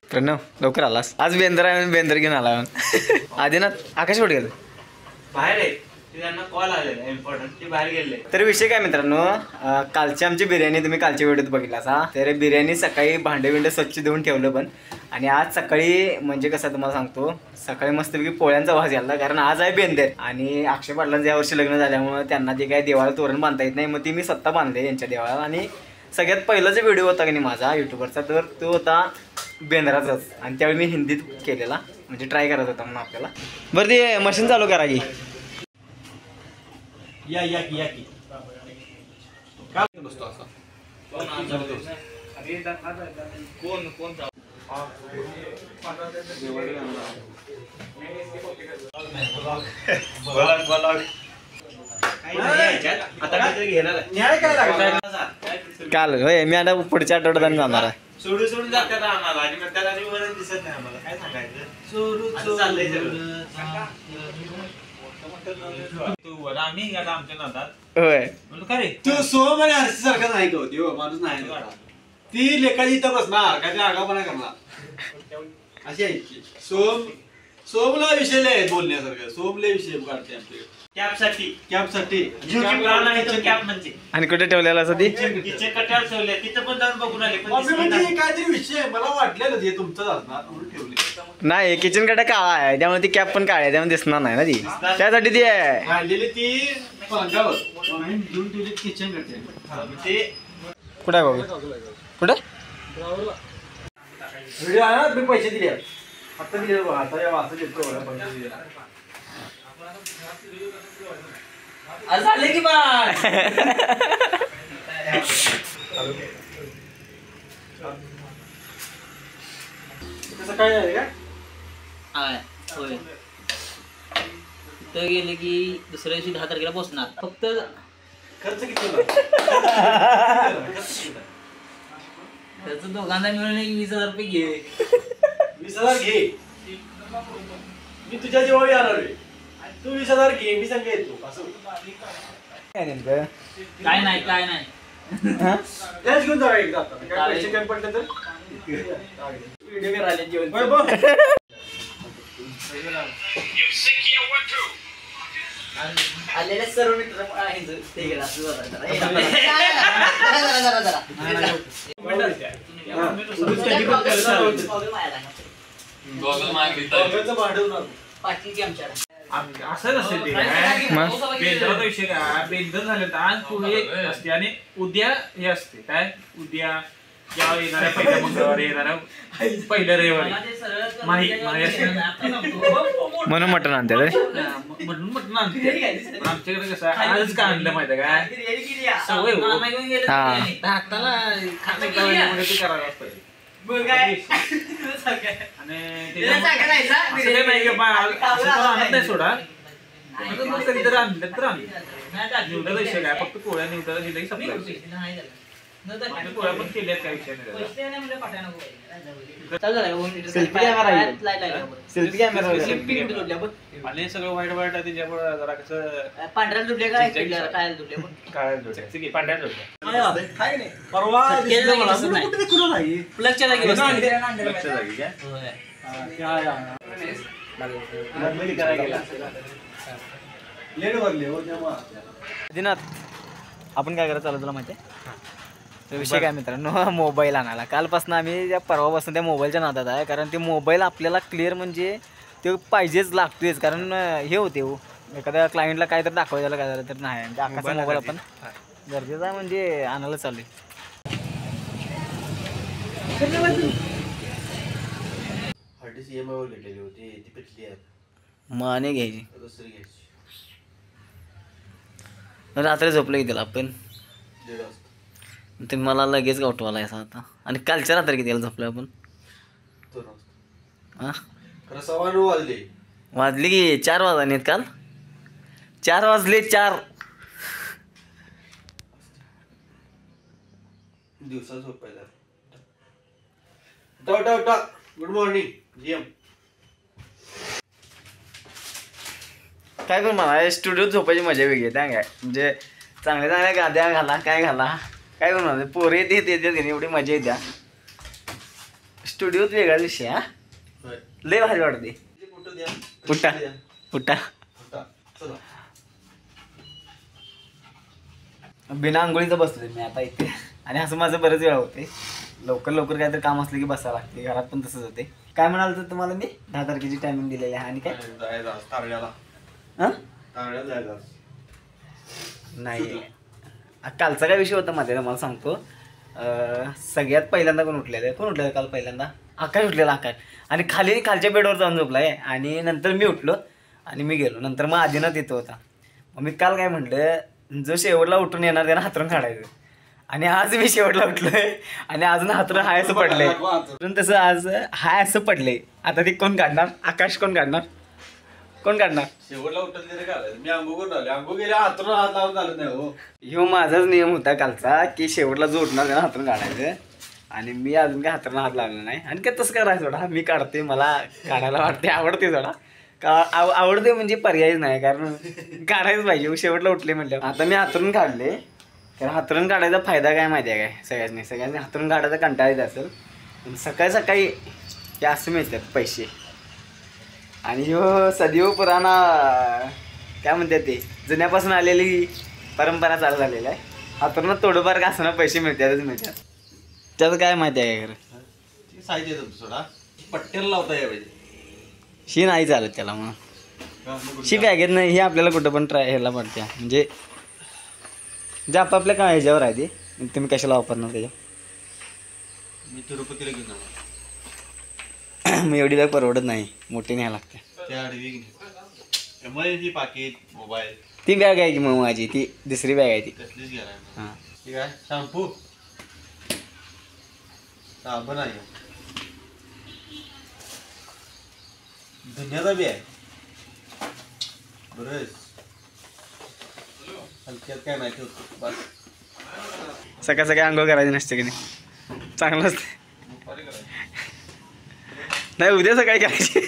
प्रणव लवकर आलास आज बेंदर आहे बेंदर घेऊन आला आदिनाथ आकाश कुठे गेलं बाहेर आहे त्यांना कॉल आलेला इम्पॉर्टंट ते बाहेर गेले तर विषय काय मित्रांनो कालची आमची बिर्याणी तुम्ही कालच्या व्हिडिओत बघितला असा तर बिर्याणी सकाळी भांडे स्वच्छ देऊन ठेवलं पण आणि आज सकाळी म्हणजे कसं तुम्हाला सांगतो सकाळी मस्तपैकी पोळ्यांचा वास यायला कारण आज आहे बेंदर आणि अक्षय पाटलांचं यावर्षी लग्न झाल्यामुळे त्यांना जे काही देवाला तोरण बांधता येत नाही मग ती मी स्वतः बांधले यांच्या देवाला आणि सगळ्यात पहिलाच व्हिडिओ होता की नाही माझा यूट्यूबवरचा तर तो होता बेंद्राचाच आणि त्यावेळी मी हिंदीत केलेला म्हणजे ट्राय करत होता म्हणून आपल्याला बरं ते मशीन चालू करा की या की काय बसतो असं कोण काल होय मी आता पुढच्या आठवड्यात जाणार आहे सोडून जातात आम्हाला आणि म्हणतात आणि वरण दिसत नाही आम्हाला काय सांगायचं चाललंय तू आम्ही आता आमच्या नादात होय खरे तू सोम आणि हर्षी सारखा नाही तो माणूस नाही ती लेखाची इथं बसणार काय आगापणा करणार अशी आहे सोमला विषय लय बोलण्यासारखं सोमले विषय काढते आमचे कॅपसाठी आणि कुठे ठेवलेला असं ती तिथं पण जाऊन बघून आले काहीतरी विषय मला वाटलेलं ते तुमचं असणार म्हणून ठेवले नाही किचन कट्टा काळा आहे त्यामुळे ती कॅप पण काळी आहे त्यामुळे दिसणार नाही ना ती त्यासाठी ती आहे काढलेली ती पंखावर घेऊन ठेवली किचन कट्टे कुठे आहे बाबू कुठे व्हिडिओ आहे ना मी पैसे दिले आता दिले आता या वाचत येतो पैसे दिले झाले की बा कसं काय आहे का होय तिथं गेले की दुसऱ्या दिवशी 10 तारखेला पोहोचणार फक्त खर्च किती खर्च दोघांना मिळून 20,000 रुपये घे 20,000 घे मी तुझ्या जवळ येणार आहे तू 20,000 घे मी सांगा येतो असं नेमकं काय नाही त्याच घेऊन जाऊ एकदा आता काय पैसे कमी पडले तर व्हिडिओ करायला जेवण आलेले सर्व मित्र ते गेला असं नसेल ते बेंद्राचा विषय काय बेंद्र झाले तर आज पुढे असते आणि उद्या हे असते काय उद्या जेव्हा येणाऱ्या पहिल्या मंगळवारी येणाऱ्या पहिल्या रविवारी म्हणून मटण आणते म्हणून मटण आणते आमच्याकडे कसं आजच का आणलं माहिती काय सवय हाताला खाणं ते करायला असतं सोडा कधीतरी आणलं तर निवडाचा विषय काय फक्त पोळ्या निवडाला दिलाही सप्लाय पोळ्या पण केल्यात काय विषय आणि सगळं वाईट वाईट आहे त्याच्यामुळे जरा कसं पांढऱ्या दुडल्या काय पांढऱ्या परवा प्लगच्या जागी दिनात आपण काय करायचं चालू तुला माहिती आहे तर विषय काय मित्रांनो मोबाईल आणायला कालपासून आम्ही त्या परवापासून त्या मोबाईलच्या नादात आहे कारण ते मोबाईल आपल्याला क्लिअर म्हणजे ते पाहिजेच लागतोच कारण हे होते हो एखाद्या क्लायंटला काय तर दाखवायला काय झालं तर नाही आकाशचा मोबाईल आपण गरजेचा आहे म्हणजे आणायला चालू माने घ्यायची रात्री झोपलं की त्याला आपण ते मला लगेच गावठवाला आहे आता आणि कालच्या रात्री किती झोपलं आपण हां वाजले की 4 वाजले काल 4 वाजले 4 दिवसा झोपायला उठा गुड मॉर्निंग जीएम काय करू मला स्टुडिओत झोपायची मजा वेगळी आहे काय म्हणजे चांगल्या चांगल्या गाद्या घाला, काय घाला, काय बनवणार पोरे येते एवढी मजा येत्या. स्टुडिओत वेगळाच विषय हा, होय. लय भारी वाटते. ते फोटो द्या. उठा द्या. उठा. फोटा. चला. बिना आंघोळीचं बसलोय मी आता इथे. आणि असं माझं बरेच वेळा होते, लवकर लवकर काहीतरी काम असलं की बसावं लागते. घरात पण तसंच होते. काय म्हणाल तर तुम्हाला मी 10 तारखेची टायमिंग दिलेली आहे. आणि काय जायचं तारड्याला. हां तारड्याला जायचं. नाही, कालचा काय विषय होता माहिती आहे मला सांगतो. सगळ्यात पहिल्यांदा कोण उठलेलं काल पहिल्यांदा आकाश उठलेला. आकाश आणि खालच्या बेडवर जाऊन झोपलाय. आणि नंतर मी उठलो आणि मी गेलो. नंतर मग आदिनाथ येतो होता. मग मी काल काय म्हटलं, जो शेवटला उठून येणार त्यानं हातरून काढायचं. आणि आज मी शेवटला उठलोय आणि अजून हातरून हाय असं पडलंय. अजून तसं आज हाय असं पडलंय. आता ते कोण काढणार? आकाश कोण काढणार? शेवटला उठत तरी काय मी अंगू करून आले. अंगू गेल्या हातरून हात लावून झालं नाही हो. ह्यो माझाच नियम होता कालचा की शेवटला जो उठणार त्यानं हातरून काढायचं. आणि मी अजून काय हातरून हात लावला नाही. आणि काय तसं करायचं थोडा मी काढते, मला काढायला वाटते, आवडते थोडा का आवडते म्हणजे पर्यायच नाही, कारण काढायच पाहिजे. शेवटला उठले म्हटलं. आता मी हातरून काढले, कारण हातरून काढायचा फायदा काय माहिती आहे काय? सगळ्यांनी हातरून काढायचा कंटाळा येत असेल. पण सकाळी सकाळी हे असं मिळतात पैसे. आणि ह्यो सदैव पुराणा काय म्हणतात ते जुन्यापासून आलेली परंपरा चालू झालेली आहे. हातरून थोडंफार का असताना पैसे मिळतात. त्याचं काय माहिती आहे का खरं? साईज येतो थोडा पट्ट्याला लावता या पाहिजे. शी नाही चालत त्याला. मग शी बॅगेत नाही, हे आपल्याला कुठं पण ह्याला पडते. म्हणजे जे आपापल्या काय ह्याच्यावर आहे ते तुम्ही कशाला वापरणार त्याच्या. मी तिरुपतीला घेऊन जाणार. मग एवढी बॅग परवडत नाही, मोठी न्यायला लागते. त्या आडवी एमर्जन्सी पाकिट मोबाईल ती बॅग आहे की मग माझी, ती दुसरी बॅग आहे ती. कसलीच घ्यायला. हां ठीक आहे. शॅम्पू साबण आहे, धुण्याचा बी आहे, ब्रश हलक्यात काय नाही ठेवतो बस. सकाळ सकाळी आंघोळ करायची नसते की नाही, चांगलं असते. नाही उद्या सकाळी करायची.